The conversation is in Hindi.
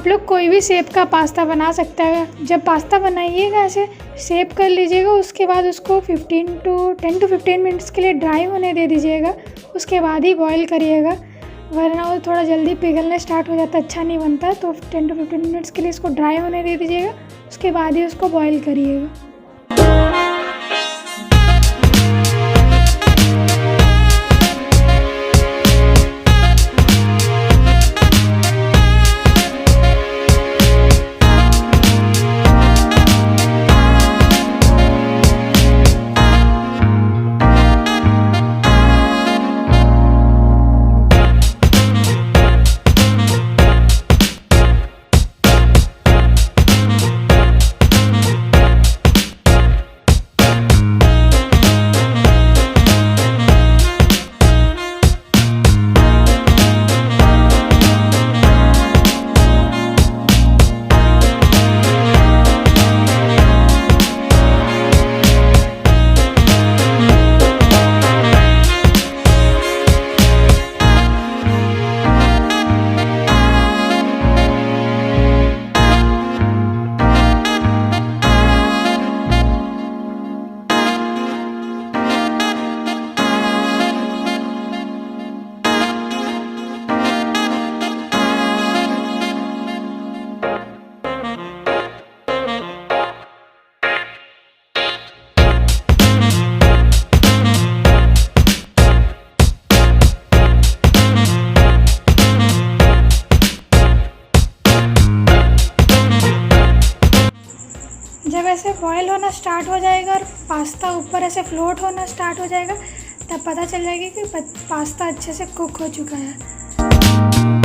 आप लोग कोई भी शेप का पास्ता बना सकते हैं। जब पास्ता बनाइएगा ऐसे शेप कर लीजिएगा, उसके बाद उसको 10 to 15 मिनट्स के लिए ड्राई होने दे दीजिएगा। उसके बाद ही बॉईल करिएगा, वरना वो थोड़ा जल्दी पिघलने स्टार्ट हो जाता है, अच्छा नहीं बनता। तो 10 to 15 मिनट्स के लिए इसको ड्राई होने दे दीजिएगा, उसके बाद ही उसको बॉईल करिएगा। जब ऐसे बॉयल होना स्टार्ट हो जाएगा और पास्ता ऊपर ऐसे फ्लोट होना स्टार्ट हो जाएगा, तब पता चल जाएगा कि पास्ता अच्छे से कुक हो चुका है।